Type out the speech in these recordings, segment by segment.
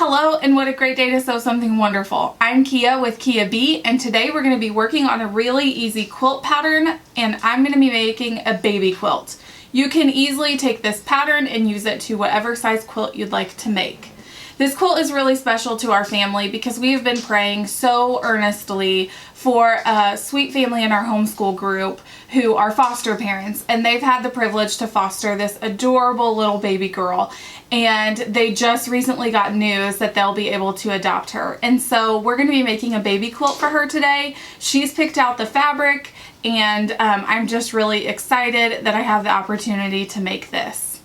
Hello, and what a great day to sew something wonderful. I'm Kia with Kia B, and today we're going to be working on a really easy quilt pattern, and I'm going to be making a baby quilt. You can easily take this pattern and use it to whatever size quilt you'd like to make. This quilt is really special to our family because we have been praying so earnestly for a sweet family in our homeschool group who are foster parents, and they've had the privilege to foster this adorable little baby girl, and they just recently got news that they'll be able to adopt her. And so we're going to be making a baby quilt for her today. She's picked out the fabric, and I'm just really excited that I have the opportunity to make this.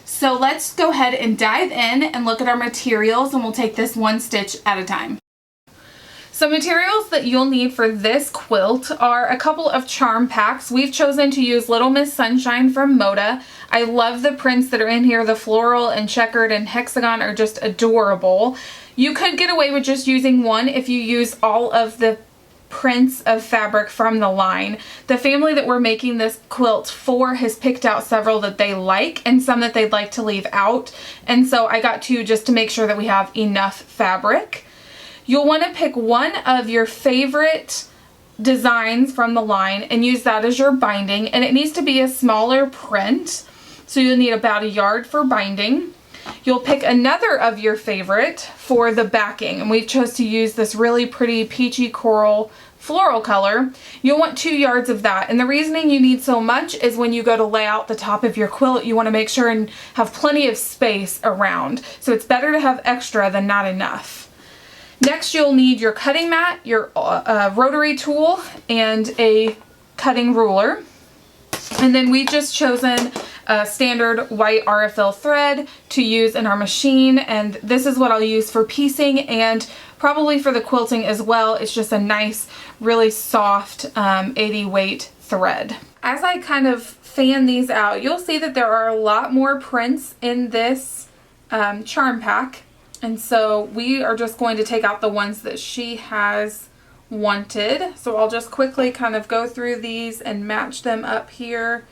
So let's go ahead and dive in and look at our materials, and we'll take this one stitch at a time. So materials that you'll need for this quilt are a couple of charm packs. We've chosen to use Little Miss Sunshine from Moda. I love the prints that are in here. The floral and checkered and hexagon are just adorable. You could get away with just using one if you use all of the prints of fabric from the line. The family that we're making this quilt for has picked out several that they like and some that they'd like to leave out, and so I got two just to make sure that we have enough fabric. You'll want to pick one of your favorite designs from the line and use that as your binding, and it needs to be a smaller print, so you'll need about 1 yard for binding. You'll pick another of your favorite for the backing, and we've chose to use this really pretty peachy coral floral color. You'll want 2 yards of that, and the reasoning you need so much is when you go to lay out the top of your quilt, you want to make sure and have plenty of space around, so it's better to have extra than not enough. Next, you'll need your cutting mat, your rotary tool, and a cutting ruler. And then we've just chosen a standard white RFL thread to use in our machine, and this is what I'll use for piecing and probably for the quilting as well. It's just a nice, really soft 80 weight thread. As I kind of fan these out, you'll see that there are a lot more prints in this charm pack, and so we are just going to take out the ones that she has wanted. So I'll just quickly kind of go through these and match them up here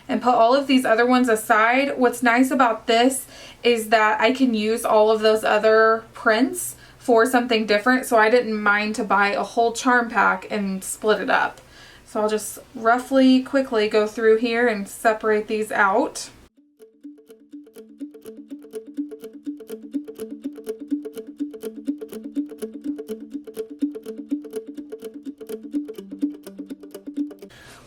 and put all of these other ones aside. What's nice about this is that I can use all of those other prints for something different, so I didn't mind to buy a whole charm pack and split it up. So I'll just roughly quickly go through here and separate these out.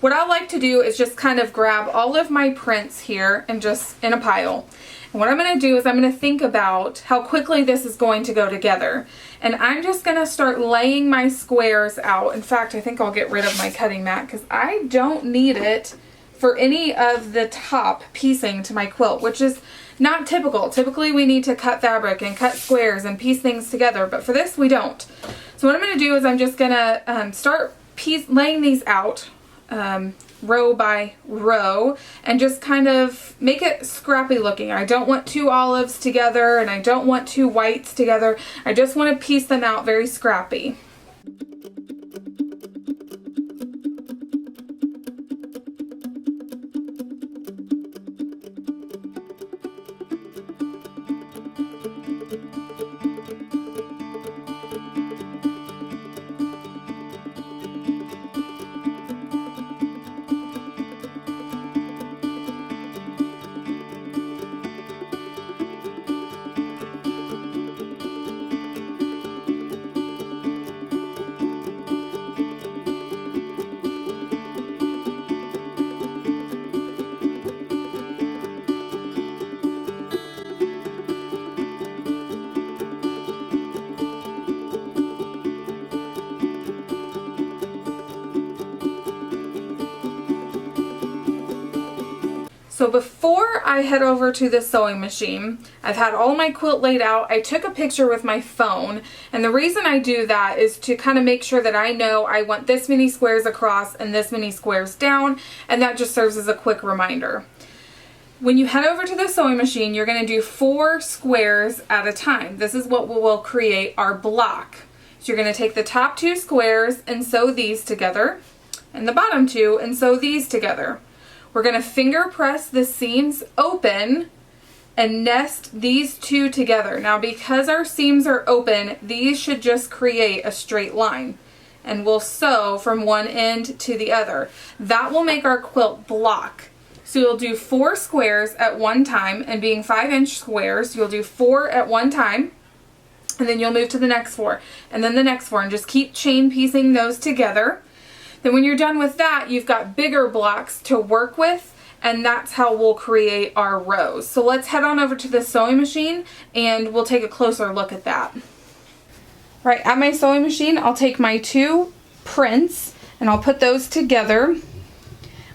What I like to do is just kind of grab all of my prints here and just in a pile. And what I'm going to do is I'm going to think about how quickly this is going to go together. And I'm just going to start laying my squares out. In fact, I think I'll get rid of my cutting mat because I don't need it for any of the top piecing to my quilt, which is not typical. Typically we need to cut fabric and cut squares and piece things together, but for this we don't. So what I'm going to do is I'm just going to start laying these out row by row and just kind of make it scrappy looking. I don't want 2 olives together and I don't want 2 whites together. I just want to piece them out very scrappy. So before I head over to the sewing machine, I've had all my quilt laid out. I took a picture with my phone, and the reason I do that is to kind of make sure that I know I want this many squares across and this many squares down, and that just serves as a quick reminder. When you head over to the sewing machine, you're going to do 4 squares at a time. This is what will create our block. So you're going to take the top 2 squares and sew these together, and the bottom 2 and sew these together. We're going to finger press the seams open and nest these two together. Now because our seams are open, these should just create a straight line, and we'll sew from one end to the other. That will make our quilt block. So you'll do 4 squares at one time, and being 5-inch squares, you'll do 4 at one time, and then you'll move to the next 4, and then the next 4, and just keep chain piecing those together. Then when you're done with that, you've got bigger blocks to work with, and that's how we'll create our rows. So let's head on over to the sewing machine and we'll take a closer look at that. Right, at my sewing machine, I'll take my 2 prints and I'll put those together.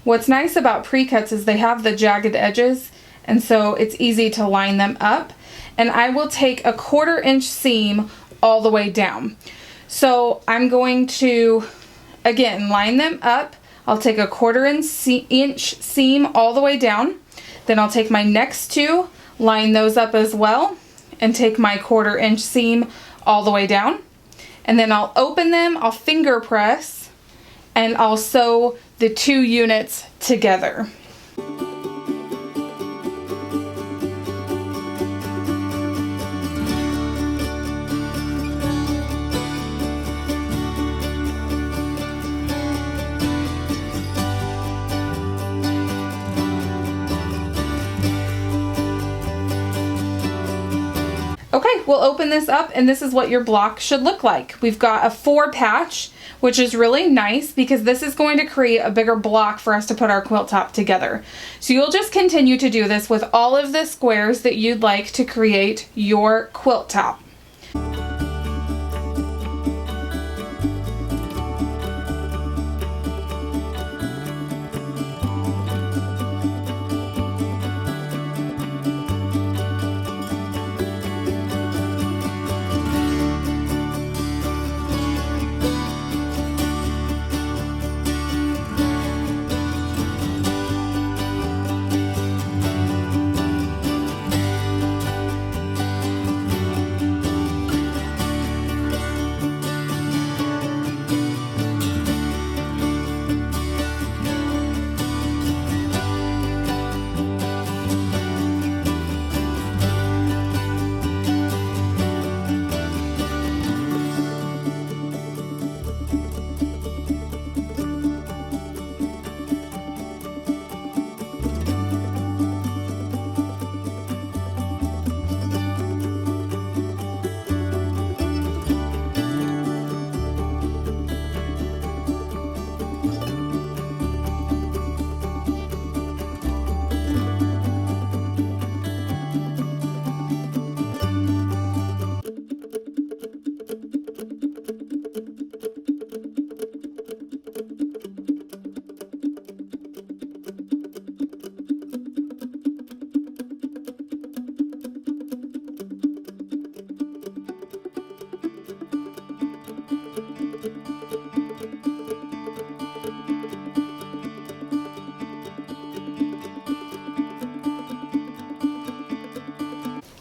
What's nice about pre-cuts is they have the jagged edges, and so it's easy to line them up. And I will take a 1/4 inch seam all the way down. So I'm going to, again, line them up. I'll take a 1/4 inch seam all the way down. Then I'll take my next 2, line those up as well, and take my 1/4 inch seam all the way down. And then I'll open them, I'll finger press, and I'll sew the 2 units together. Okay, we'll open this up and this is what your block should look like. We've got a 4 patch, which is really nice because this is going to create a bigger block for us to put our quilt top together. So you'll just continue to do this with all of the squares that you'd like to create your quilt top.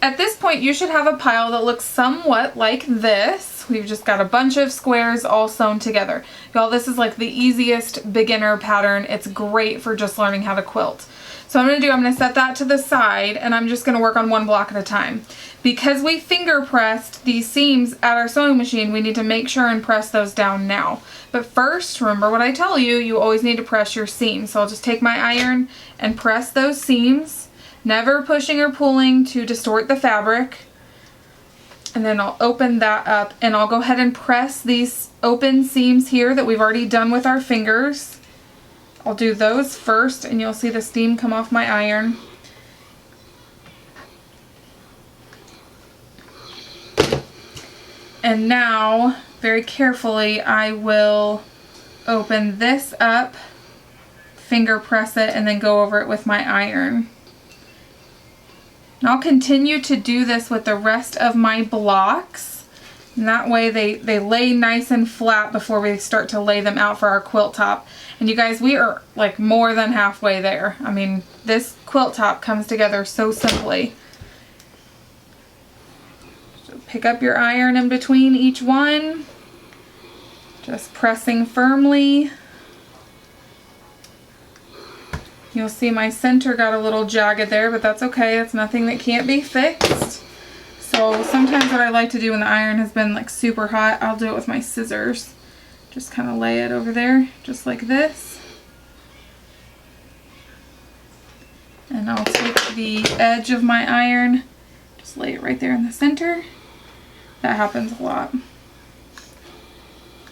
At this point, you should have a pile that looks somewhat like this. We've just got a bunch of squares all sewn together. Y'all, this is like the easiest beginner pattern. It's great for just learning how to quilt. So I'm gonna set that to the side and I'm just gonna work on 1 block at a time. Because we finger pressed these seams at our sewing machine, we need to make sure and press those down now. But first, remember what I tell you, you always need to press your seams. So I'll just take my iron and press those seams. Never pushing or pulling to distort the fabric. And then I'll open that up and I'll go ahead and press these open seams here that we've already done with our fingers. I'll do those first and you'll see the steam come off my iron. And now, very carefully, I will open this up, finger press it, and then go over it with my iron. And I'll continue to do this with the rest of my blocks. And that way they lay nice and flat before we start to lay them out for our quilt top. And you guys, we are like more than halfway there. I mean, this quilt top comes together so simply. So pick up your iron in between each one. Just pressing firmly. You'll see my center got a little jagged there, but that's okay. It's nothing that can't be fixed. So sometimes what I like to do when the iron has been like super hot, I'll do it with my scissors. Just kind of lay it over there, just like this. And I'll take the edge of my iron, just lay it right there in the center. That happens a lot.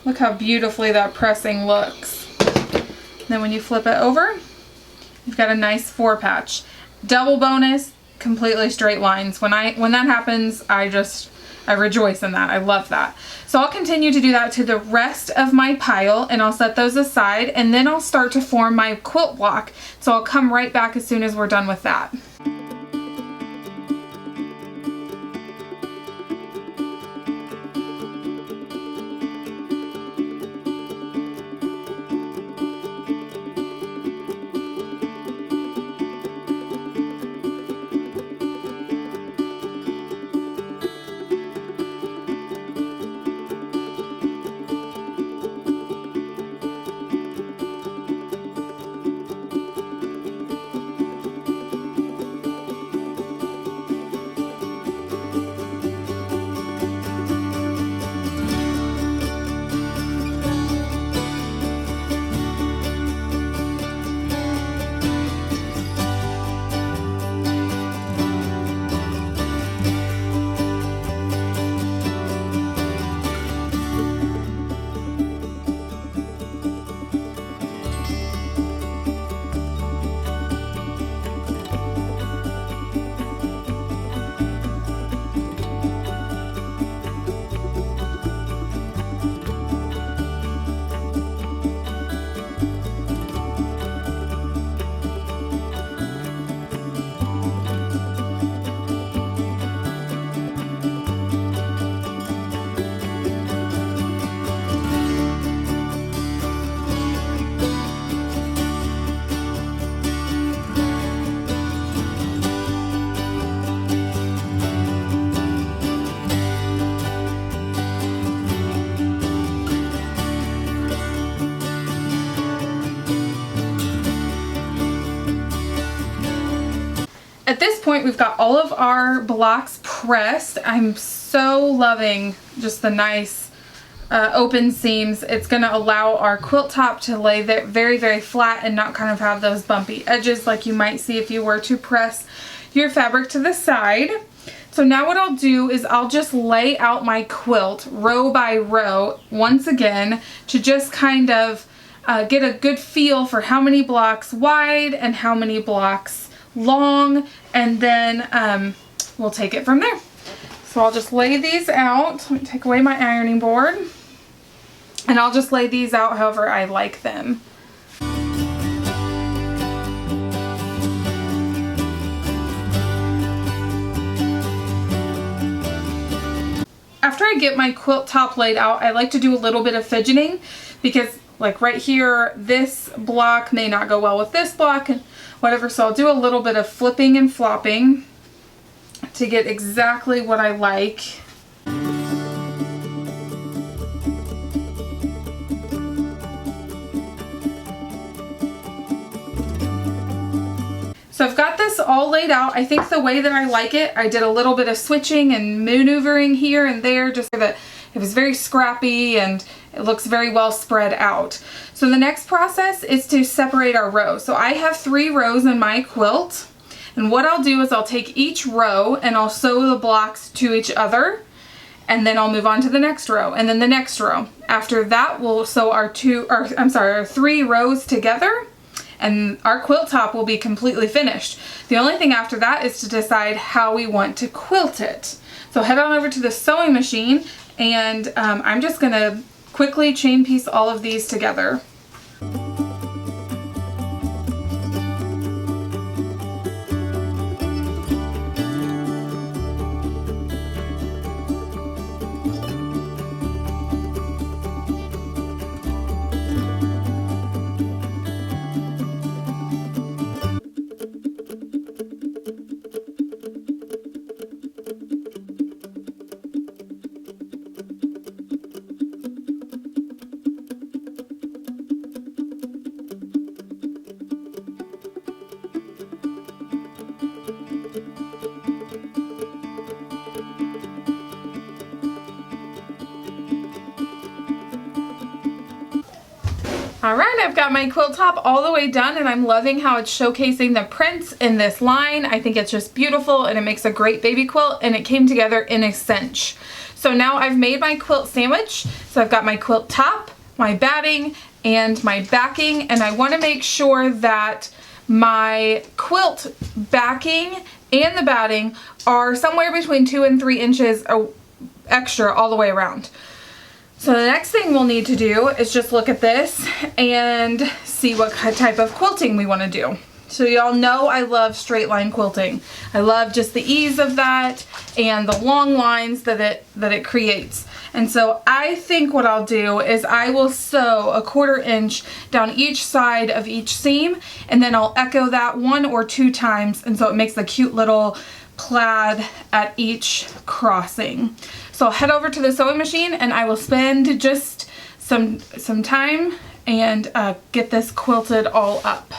Look how beautifully that pressing looks. Then when you flip it over, you've got a nice 4-patch. Double bonus, completely straight lines. When that happens, I rejoice in that. I love that. So I'll continue to do that to the rest of my pile, and I'll set those aside, and then I'll start to form my quilt block. So I'll come right back as soon as we're done with that. At this point, we've got all of our blocks pressed. I'm so loving just the nice open seams. It's going to allow our quilt top to lay there very, very flat and not kind of have those bumpy edges like you might see if you were to press your fabric to the side. So now what I'll do is I'll just lay out my quilt row by row once again to just kind of get a good feel for how many blocks wide and how many blocks long, and then we'll take it from there. So I'll just lay these out. Let me take away my ironing board, and I'll just lay these out however I like them. After I get my quilt top laid out, I like to do a little bit of fidgeting because like right here, this block may not go well with this block and whatever, so I'll do a little bit of flipping and flopping to get exactly what I like. So I've got this all laid out. I think the way that I like it, I did a little bit of switching and maneuvering here and there just so that it was very scrappy and it looks very well spread out. So the next process is to separate our rows. So I have 3 rows in my quilt, and what I'll do is I'll take each row and I'll sew the blocks to each other, and then I'll move on to the next row and then the next row. After that, we'll sew our 3 rows together, and our quilt top will be completely finished. The only thing after that is to decide how we want to quilt it. So head on over to the sewing machine, and I'm just gonna quickly chain piece all of these together. Alright, I've got my quilt top all the way done and I'm loving how it's showcasing the prints in this line. I think it's just beautiful and it makes a great baby quilt, and it came together in a cinch. So now I've made my quilt sandwich. So I've got my quilt top, my batting, and my backing, and I want to make sure that my quilt backing and the batting are somewhere between 2 and 3 inches extra all the way around. So the next thing we'll need to do is just look at this and see what type of quilting we want to do. So y'all know I love straight line quilting. I love just the ease of that and the long lines that it creates. And so I think what I'll do is I will sew a 1/4 inch down each side of each seam, and then I'll echo that 1 or 2 times, and so it makes a cute little plaid at each crossing. So I'll head over to the sewing machine and I will spend just some time and get this quilted all up.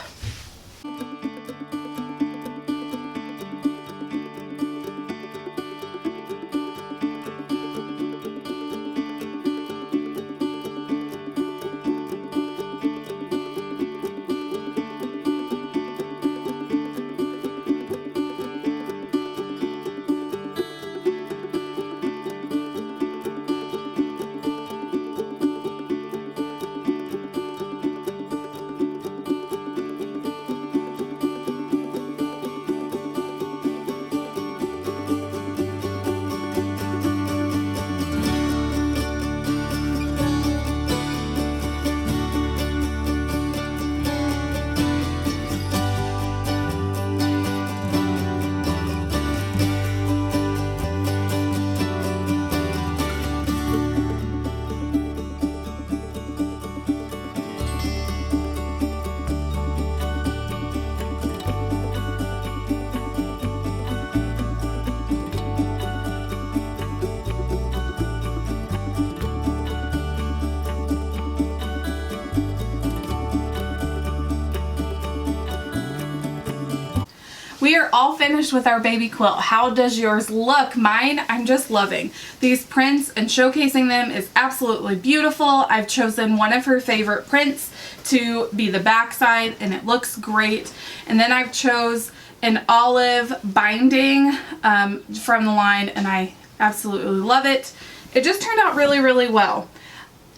We are all finished with our baby quilt. How does yours look? Mine, I'm just loving. These prints and showcasing them is absolutely beautiful. I've chosen one of her favorite prints to be the back side and it looks great. And then I've chose an olive binding from the line and I absolutely love it. It just turned out really, really well.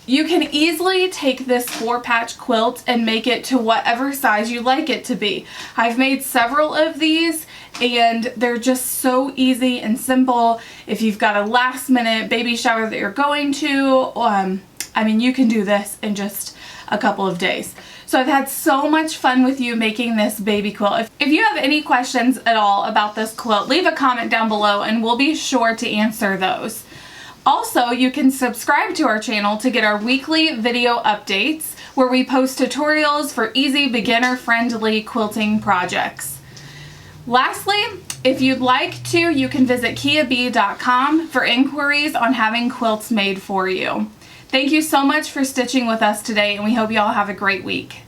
You can easily take this 4-patch quilt and make it to whatever size you like it to be. I've made several of these and they're just so easy and simple. If you've got a last minute baby shower that you're going to, I mean, you can do this in just a couple of days. So I've had so much fun with you making this baby quilt. If you have any questions at all about this quilt, leave a comment down below and we'll be sure to answer those. Also, you can subscribe to our channel to get our weekly video updates where we post tutorials for easy beginner-friendly quilting projects. Lastly, if you'd like to, you can visit kiab.com for inquiries on having quilts made for you. Thank you so much for stitching with us today, and we hope you all have a great week.